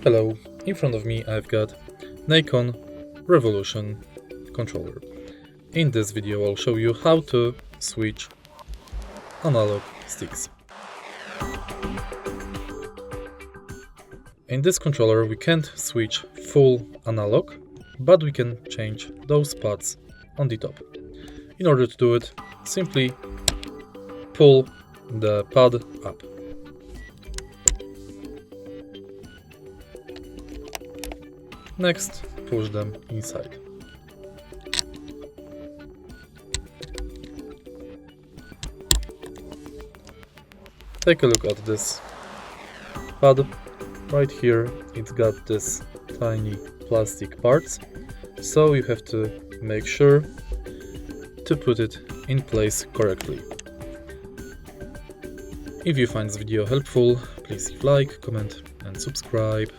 Hello, in front of me I've got Nacon Revolution controller. In this video I'll show you how to switch analog sticks. In this controller we can't switch full analog, but we can change those pads on the top. In order to do it, simply pull the pad up. Next, push them inside. Take a look at this pad. Right here it's got this tiny plastic parts, so you have to make sure to put it in place correctly. If you find this video helpful, please leave like, comment and subscribe.